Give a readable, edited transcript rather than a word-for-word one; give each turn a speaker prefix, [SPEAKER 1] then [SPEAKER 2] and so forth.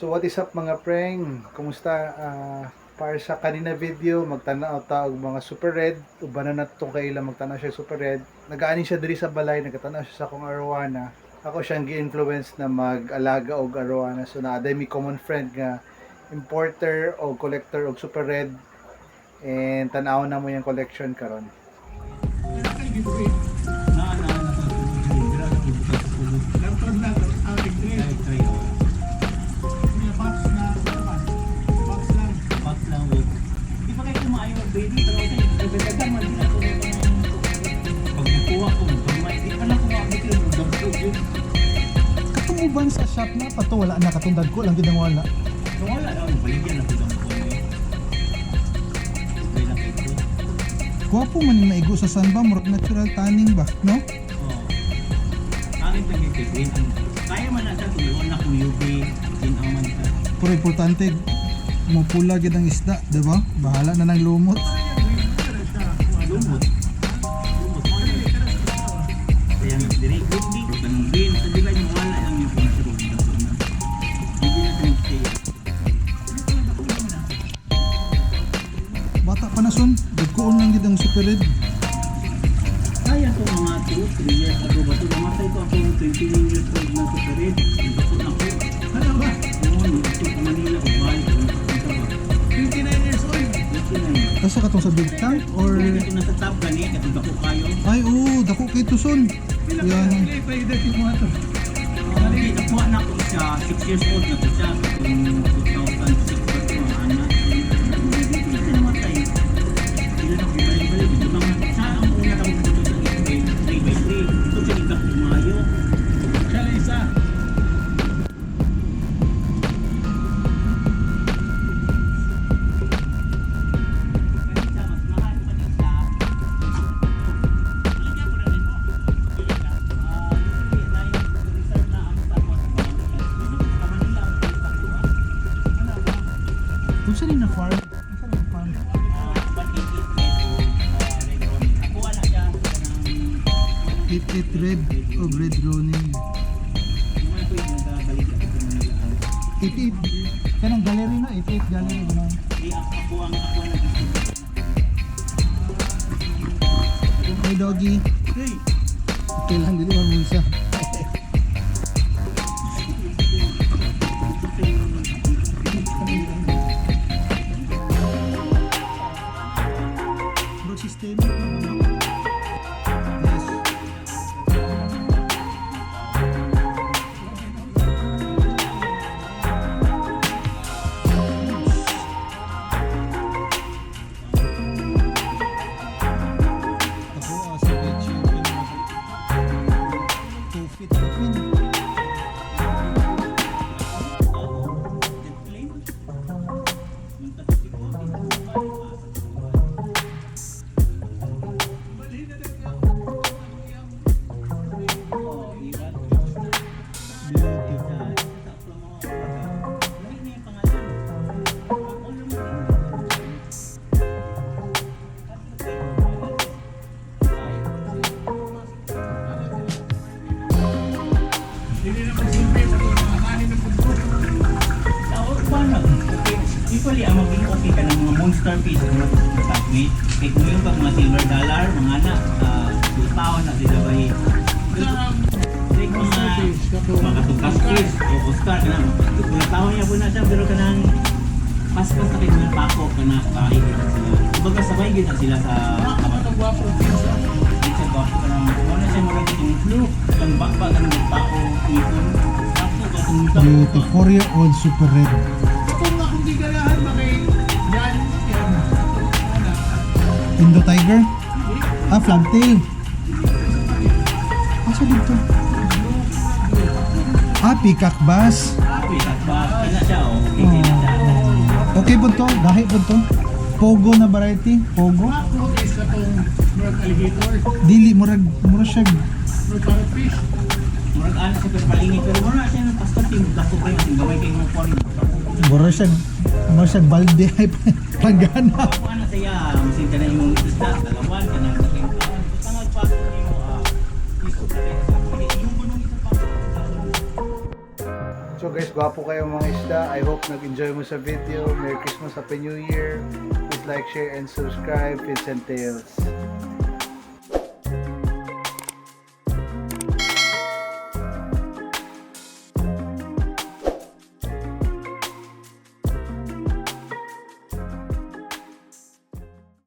[SPEAKER 1] So what is up mga preng? Kumusta? Para sa kanina video, magtanaw ta og mga super red. Uban na natong kaila magtanaw siya super red. Nagaani siya diri sa balay, nagtanaw siya sa akong arowana. Ako siyang gi-influence na mag-alaga og arowana. So naaday mi common friend nga importer o collector og super red. And tanaw na mo yung collection karon.
[SPEAKER 2] Katumuban sa shop na pato wala na katungdag ko lang gid wala.
[SPEAKER 3] Wala daw baligyan na pud ang
[SPEAKER 2] Guwapo man yung maigo sa sunba, murag natural tanning ba, no?
[SPEAKER 3] Angin pag green kaya man na sa tuloy na kung UV in aman ka.
[SPEAKER 2] Pero importante mapula gid ang isda, di ba? Bahala na ng lumot.
[SPEAKER 3] Lumot. Kaya diri green kanang green sa dila yung wala lang yung pinasarog na so na. Hindi na tayo stay.
[SPEAKER 2] Bata pa na son, dagkoon lang gid ang super red.
[SPEAKER 3] Kaya ko mga 2-3 years ago ba ito namatay ko ako 21 years old na super red. Bakit ako? Ano ba? Noon, ito sa Manila o balik ko na
[SPEAKER 2] 29 years old.
[SPEAKER 3] 29.
[SPEAKER 2] Asa ka tong sa big tank or
[SPEAKER 3] Ito nasa top gani, katong dako kayo.
[SPEAKER 2] ay oo, dako kay to son. Yan.
[SPEAKER 3] Nakuha na ako siya, 6 years old na ko siya. Kung 2006 pa ito, anak. Hindi siya namatay. Hindi na ako balik-balik. Ito naman, siya ang una na ako dito sa 3x3. Ito siya igak tumayo. Siya lang isa.
[SPEAKER 2] Kung saan na farm? Saan na farm? 88 red o red ronin. 88. Kanang gallery na, 88 gallery ba na? Hey doggy. Okay lang, dili man mo isa. Bro, system. Yes. Ako, sa beach, 2 feet between.
[SPEAKER 3] Usually, ang maging okay ka ng mga monster fish na matagwit. Kaya kung yung pag mga silver dollar, mga anak, taon na sila ba like mga katukas fish o Oscar ka na. Kung taon niya po na siya, pero ka nang paspas na kayo mga pako ka na kain kita sila. Kumbaga sabay kita sila sa kamatagwapo fish. Hindi siya gwapo ka nang wala siya marag itong flu. Kang bakba ka ng pako, ipon. Tapos ka itong
[SPEAKER 2] Beauty, 4-year-old super red. Indo tiger? Ah, flagtail. Asa dito? Ah, peacock bass. Okay po to, gahi po to. Pogo na variety, pogo. Dili, murag siya.
[SPEAKER 3] Murag ana sa perpalingi pero mura siya ng pastor team dako kay ang gaway kay mo form.
[SPEAKER 2] Murag siya balde ay pagana.
[SPEAKER 3] Ako ana saya, masin ka na imong isda, dalawan ka na sa pa
[SPEAKER 1] Anyways, gwapo kayo mga isda. I hope nag-enjoy mo sa video. Merry Christmas, Happy New Year. Please like, share, and subscribe. Fins and Tails.